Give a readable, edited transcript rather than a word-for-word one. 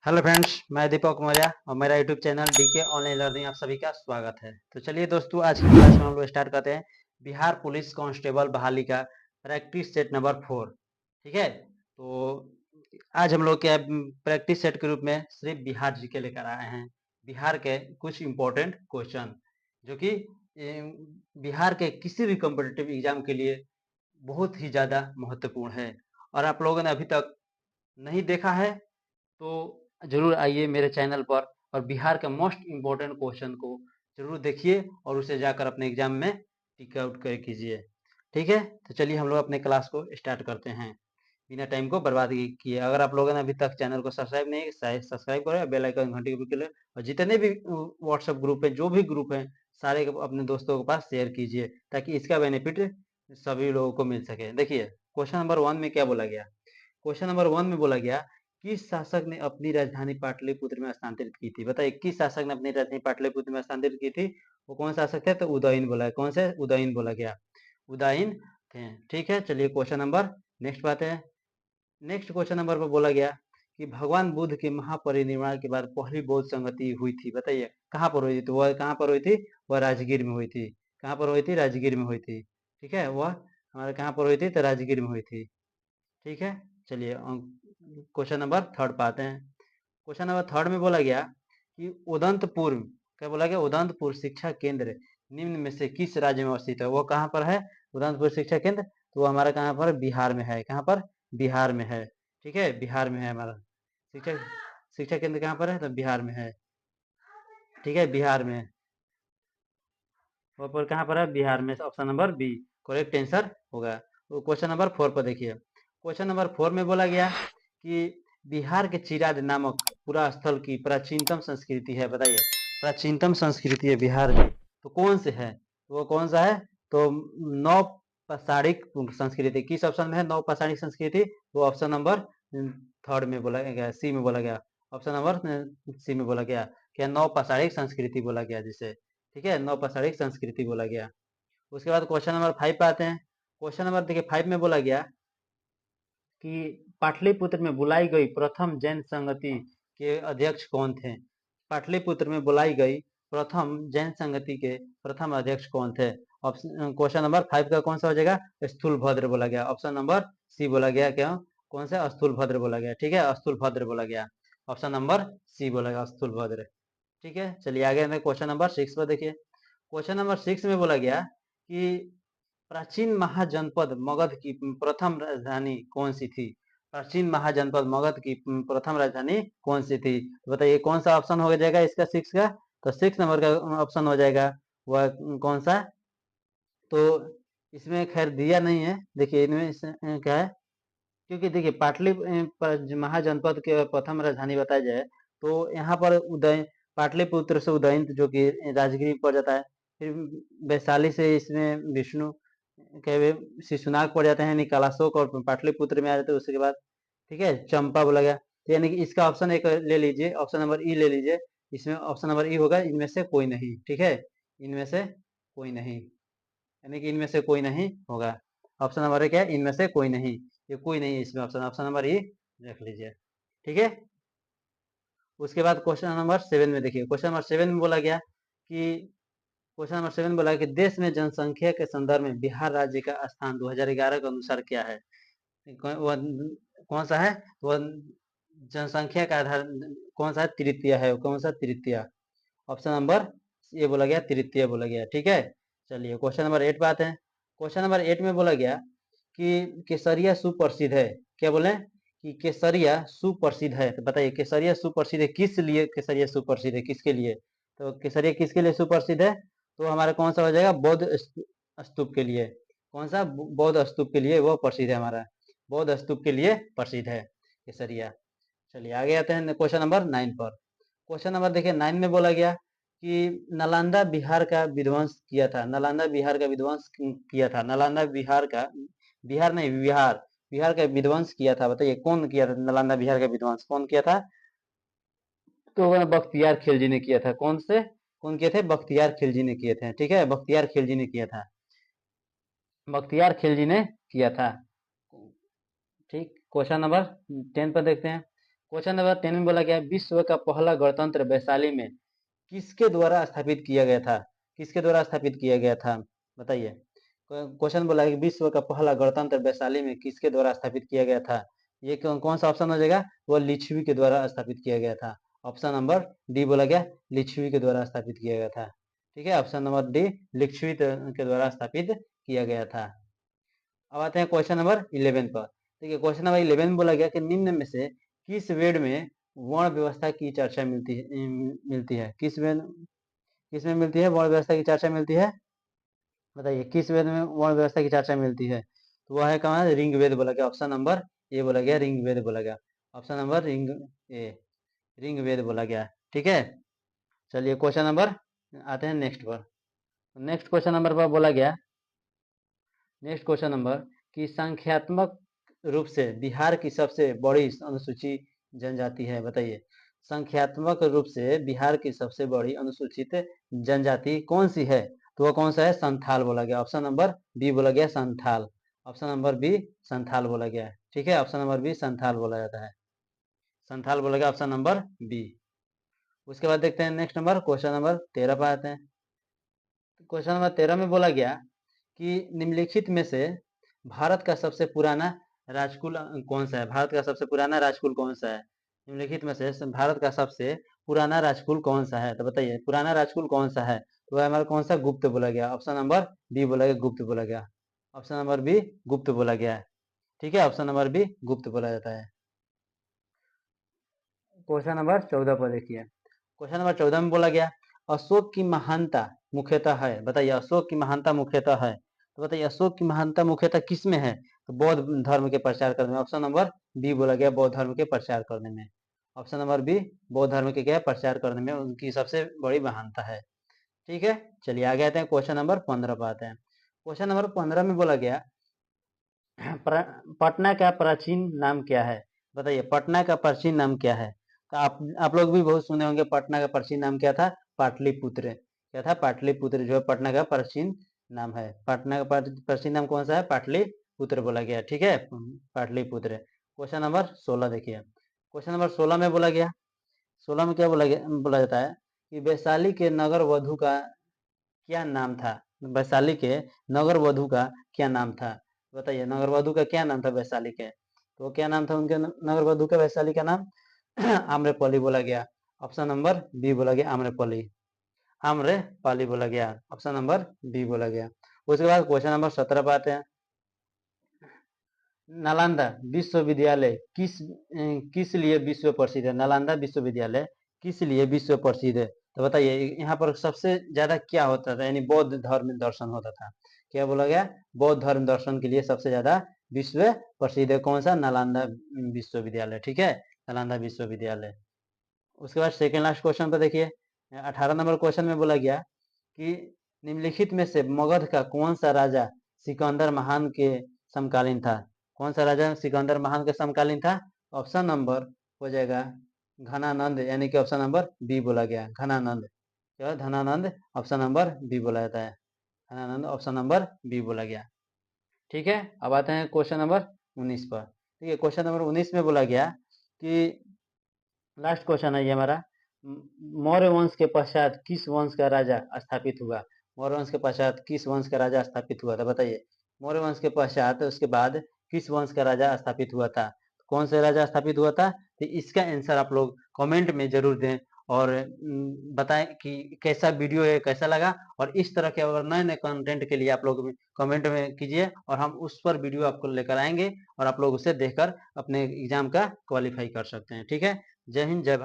Hello friends, मैं दीपक मौर्य और मेरा YouTube channel DK online learning आप सभी का स्वागत है। तो चलिए दोस्तों, आज की क्लास में हम लोग स्टार्ट करते हैं बिहार पुलिस कांस्टेबल बहाली का प्रैक्टिस सेट नंबर 4। ठीक है, तो आज हम लोग क्या प्रैक्टिस सेट के रूप में सिर्फ बिहार जी के लेकर आए हैं। बिहार के कुछ इंपॉर्टेंट क्वेश्चन जो कि बिहार के किसी भी कॉम्पिटिटिव एग्जाम के लिए बहुत ही ज़्यादा महत्वपूर्ण है। और आप लोगों ने अभी तक नहीं देखा है तो जरूर आइए मेरे चैनल पर और बिहार के मोस्ट इम्पोर्टेंट क्वेश्चन को जरूर देखिए और उसे जाकर अपने एग्जाम में टिक आउट कर कीजिए। ठीक है, तो चलिए हम लोग अपने क्लास को स्टार्ट करते हैं बिना टाइम को बर्बाद किए। अगर आप लोगों ने अभी तक चैनल को सब्सक्राइब नहीं किया, सब्सक्राइब करें, बेल आइकन घंटी को क्लिक और जितने भी व्हाट्सएप ग्रुप है, जो भी ग्रुप है, सारे अपने दोस्तों के पास शेयर कीजिए ताकि इसका बेनिफिट सभी लोगों को मिल सके। देखिए, क्वेश्चन नंबर 1 में क्या बोला गया। क्वेश्चन नंबर 1 में बोला गया, किस शासक ने अपनी राजधानी पाटलिपुत्र में स्थानांतरित की थी। बताइए, किस शासक ने अपनी राजधानी पाटलिपुत्र में स्थानांतरित की थी। वो कौन शासक थे? तो उदयन बोला है। कौन से? उदयन बोला गया। उदयन थे। ठीक है, चलिए क्वेश्चन नंबर नेक्स्ट बात है। नेक्स्ट क्वेश्चन नंबर पर बोला गया कि भगवान बुद्ध के महापरिनिर्वाण के बाद पहली बौद्ध संगति हुई थी। बताइए कहाँ पर हुई थी। तो वह कहाँ पर हुई थी? वह राजगीर में हुई थी। कहाँ पर हुई थी? राजगीर में हुई थी। ठीक है, वह हमारे कहाँ पर हुई थी? तो राजगीर में हुई थी। ठीक है, चलिए क्वेश्चन नंबर थर्ड पाते हैं। क्वेश्चन नंबर थर्ड में बोला गया कि उदंतपुर, क्या बोला गया? उदंतपुर शिक्षा केंद्र निम्न में से किस राज्य में अवस्थित है। वो कहाँ पर है? उदंतपुर शिक्षा केंद्र, तो वो हमारा कहाँ पर? बिहार में है। कहाँ पर? बिहार में है। ठीक है, बिहार में है हमारा शिक्षा शिक्षा केंद्र। कहाँ पर है? तो बिहार में है। ठीक है, बिहार में। वो पर कहाँ पर है? बिहार में। Option number B correct answer होगा। तो क्वेश्चन नंबर 4 पर देखिए। क्वेश्चन नंबर 4 में बोला गया कि बिहार के चिराद नामक पूरा स्थल की प्राचीनतम संस्कृति है। बताइए, प्राचीनतम संस्कृति है बिहार की, तो कौन से है? तो वो कौन सा है? तो नौ पाषाणिक संस्कृति। किस ऑप्शन में है नौ पाषाणिक संस्कृति? वो ऑप्शन नंबर थर्ड में बोला गया, सी में बोला गया। ऑप्शन नंबर सी में बोला गया, क्या नौ पाषाणिक संस्कृति बोला गया जिसे। ठीक है, नौ पाषाणिक संस्कृति बोला गया। उसके बाद क्वेश्चन नंबर 5 पे आते हैं। क्वेश्चन नंबर देखिए 5 में बोला गया कि पाटलिपुत्र में बुलाई गई प्रथम जैन संगति के अध्यक्ष कौन थे। पाटलिपुत्र में बुलाई गई प्रथम जैन संगति के प्रथम अध्यक्ष कौन थे। ऑप्शन क्वेश्चन नंबर 5 का कौन सा हो जाएगा? स्थूलभद्र बोला गया। ऑप्शन नंबर सी बोला गया। क्या? कौन सा? स्थूलभद्र बोला गया। ठीक है, स्थूलभद्र बोला गया। ऑप्शन नंबर सी बोला गया, स्थूलभद्र। ठीक है, चलिए आगे क्वेश्चन नंबर 6 पर देखिए। क्वेश्चन नंबर 6 में बोला गया कि प्राचीन महाजनपद मगध की प्रथम राजधानी कौन सी थी। प्राचीन महाजनपद मगध की प्रथम राजधानी कौन सी थी। तो बताइए कौन सा ऑप्शन हो जाएगा इसका 6 का? तो 6 नंबर का ऑप्शन हो जाएगा। वह कौन सा? तो इसमें खैर दिया नहीं है। देखिए इनमें क्या है, क्योंकि देखिए महाजनपद के प्रथम राजधानी बताया जाए तो यहाँ पर उदय पाटलिपुत्र से उदयंत जो कि राजगिरी में पड़ जाता है। फिर वैशाली से इसमें विष्णु के शिशुनाग पड़ जाते हैं, यानी कालाशोक और पाटलिपुत्र में आ जाते हैं उसके बाद। ठीक है, चंपा बोला गया। तो यानी कि इसका ऑप्शन एक ले लीजिए, ऑप्शन नंबर ई ले लीजिए। इसमें ऑप्शन नंबर ई होगा, इनमें से कोई नहीं। ठीक है, इनमें से कोई नहीं, यानी कि इनमें से कोई नहीं होगा। ऑप्शन नंबर क्या है? इनमें से कोई नहीं। ये कोई नहीं है इसमें ऑप्शन। ऑप्शन नंबर ई रख लीजिए। ठीक है, उसके बाद क्वेश्चन नंबर 7 में देखिए। क्वेश्चन नंबर 7 में बोला गया कि क्वेश्चन नंबर 7 बोला कि देश में जनसंख्या के संदर्भ में बिहार राज्य का स्थान 2011 के अनुसार क्या है। वह कौन सा है? वह जनसंख्या का आधार कौन सा है? तृतीय है। कौन सा? तृतीय। ऑप्शन नंबर ये बोला गया, तृतीय बोला गया। ठीक है, चलिए क्वेश्चन नंबर 8 पे आते हैं। क्वेश्चन नंबर 8 में बोला गया कि केसरिया सुप्रसिद्ध है। क्या बोले? कि केसरिया सुप्रसिद्ध है। तो बताइए केसरिया सुप्रसिद्ध है किस लिए? केसरिया सुप्रसिद्ध है किसके लिए? तो केसरिया किसके लिए सुप्रसिद्ध है? तो हमारा कौन सा हो जाएगा? बौद्ध स्तूप के लिए। कौन सा? बौद्ध स्तूप के लिए वो प्रसिद्ध है हमारा। बौद्ध स्तूप के लिए प्रसिद्ध है केसरिया। चलिए आगे आते हैं क्वेश्चन नंबर 9 पर। क्वेश्चन नंबर देखिए 9 में बोला गया कि नालंदा बिहार का विध्वंस किया था। नालंदा बिहार का विध्वंस किया था। नालंदा बिहार का, बिहार नहीं, बिहार, बिहार का विध्वंस किया था। बताइए कौन किया था? नालंदा बिहार का विध्वंस कौन किया था? तो वह बख्तियार खिलजी ने किया था। कौन से? कौन किए थे? बख्तियार खिलजी ने किए थे। ठीक है, बख्तियार खिलजी ने किया था। बख्तियार खिलजी ने किया था। ठीक, क्वेश्चन नंबर 10 पर देखते हैं। क्वेश्चन नंबर 10 में बोला गया विश्व का पहला गणतंत्र वैशाली में किसके द्वारा स्थापित किया गया था? किसके द्वारा स्थापित किया गया था? बताइए। क्वेश्चन बोला है कि विश्व का पहला गणतंत्र वैशाली में किसके द्वारा स्थापित किया गया था? ये कौन सा ऑप्शन हो जाएगा? वो लिच्छवी के द्वारा स्थापित किया गया था। ऑप्शन नंबर डी बोला गया, लिच्छवी के द्वारा स्थापित किया गया था। ठीक है, ऑप्शन नंबर डी लिच्छवी के द्वारा स्थापित किया गया था। अब आते हैं क्वेश्चन नंबर 11 पर। देखिए क्वेश्चन नंबर 11 में बोला गया कि निम्न में से किस वेद में वर्ण व्यवस्था की चर्चा मिलती है? किसमें मिलती है वर्ण व्यवस्था की चर्चा मिलती है? बताइए किस वेद में वर्ण व्यवस्था की चर्चा मिलती है? तो वह है कहाँ? ऋग्वेद बोला गया। ऑप्शन नंबर ए बोला गया, ऋग्वेद बोला गया। ऑप्शन नंबर ऋग्वेद बोला गया। ठीक है, चलिए क्वेश्चन नंबर आते हैं नेक्स्ट पर। नेक्स्ट क्वेश्चन नंबर पर बोला गया, नेक्स्ट क्वेश्चन नंबर कि संख्यात्मक रूप से बिहार की सबसे बड़ी अनुसूचित जनजाति है? बताइए संख्यात्मक रूप से बिहार की सबसे बड़ी अनुसूचित जनजाति कौन सी है? तो वह कौन सा है? संथाल बोला गया। ऑप्शन नंबर बी बोला गया, Santhal. Option number B Santhal बोला गया है। ठीक है, ऑप्शन नंबर बी संथाल बोला जाता है। संथाल बोला गया, ऑप्शन नंबर बी। उसके बाद देखते हैं नेक्स्ट नंबर, क्वेश्चन नंबर 13 पर आते हैं। क्वेश्चन नंबर 13 में बोला गया कि निम्नलिखित में से भारत का सबसे पुराना राजकुल कौन सा है? भारत का सबसे पुराना राजकुल कौन सा है? निम्नलिखित में से भारत का सबसे पुराना राजकुल कौन सा है? तो बताइए पुराना राजकुल कौन सा है? तो वह हमारा कौन सा? गुप्त बोला गया। ऑप्शन नंबर बी बोला गया, गुप्त बोला गया। ऑप्शन नंबर बी गुप्त बोला गया है। ठीक है, ऑप्शन नंबर बी गुप्त बोला जाता है। क्वेश्चन नंबर 14 पर देखिए। क्वेश्चन नंबर 14 में बोला गया अशोक की महानता मुख्यतः है? बताइए अशोक की महानता मुख्यतः है, तो बताइए अशोक की महानता मुख्यतः किस में है? तो बौद्ध धर्म के प्रचार करने में। ऑप्शन नंबर बी बोला गया, बौद्ध धर्म के प्रचार करने में। ऑप्शन नंबर बी बौद्ध धर्म के क्या प्रचार करने में उनकी सबसे बड़ी महानता है। ठीक है, चलिए आगे आते हैं, क्वेश्चन नंबर 15 पर आते हैं। क्वेश्चन नंबर 15 में बोला गया पटना का प्राचीन नाम क्या है? बताइए पटना का प्राचीन नाम क्या है? तो आप लोग भी बहुत सुने होंगे पटना का प्राचीन नाम क्या था? पाटलिपुत्र। क्या था? पाटलिपुत्र जो है पटना का प्राचीन नाम है। पटना का प्राचीन नाम कौन सा है? पाटलिपुत्र बोला गया। ठीक है, पाटलिपुत्र। क्वेश्चन नंबर 16 देखिए। क्वेश्चन नंबर 16 में बोला गया, 16 में क्या बोला जाता है कि वैशाली के नगर वधु का क्या नाम था? वैशाली के नगर वधु का क्या नाम था? बताइए नगर वधु का क्या नाम था वैशाली के? तो क्या नाम था उनके नगर वधु का? वैशाली का नाम आम्रपली बोला गया। ऑप्शन नंबर बी बोला गया, आम्रपली। आम्रपाली बोला गया। ऑप्शन नंबर बी बोला गया। उसके बाद क्वेश्चन नंबर 17 पे आते हैं। नालंदा विश्वविद्यालय किस लिए विश्व प्रसिद्ध है? नालंदा विश्वविद्यालय किस लिए विश्व प्रसिद्ध है? तो बताइए यहाँ पर सबसे ज्यादा क्या होता था? यानी बौद्ध धर्म दर्शन होता था। क्या बोला गया? बौद्ध धर्म दर्शन के लिए सबसे ज्यादा विश्व प्रसिद्ध है कौन सा? नालंदा विश्वविद्यालय। ठीक है, नालंदा विश्वविद्यालय। उसके बाद सेकेंड लास्ट क्वेश्चन पर देखिए, 18 नंबर क्वेश्चन में बोला गया कि निम्नलिखित में से मगध का कौन सा राजा सिकंदर महान के समकालीन था? कौन सा राजा सिकंदर महान के समकालीन था? ऑप्शन नंबर हो जाएगा घनानंद, यानी कि ऑप्शन नंबर बी बोला गया, घनानंद। क्या? धनानंद। ऑप्शन नंबर बी बोला जाता है, धनानंद। ऑप्शन नंबर बी बोला गया। ठीक है, अब आते हैं क्वेश्चन नंबर 19 पर। ठीक है, क्वेश्चन नंबर 19 में बोला गया कि लास्ट क्वेश्चन है ये हमारा, मौर्य वंश के पश्चात किस वंश का राजा स्थापित हुआ? मौर्य वंश के पश्चात किस वंश का राजा स्थापित हुआ था? बताइए मौर्य वंश के पश्चात उसके बाद किस वंश का राजा स्थापित हुआ था? कौन सा राजा स्थापित हुआ था? तो इसका आंसर आप लोग कमेंट में जरूर दें और बताएं कि कैसा वीडियो है, कैसा लगा। और इस तरह के अगर नए नए कंटेंट के लिए आप लोग कमेंट में कीजिए और हम उस पर वीडियो आपको लेकर आएंगे और आप लोग उसे देखकर अपने एग्जाम का क्वालिफाई कर सकते हैं। ठीक है, जय हिंद, जय भारत।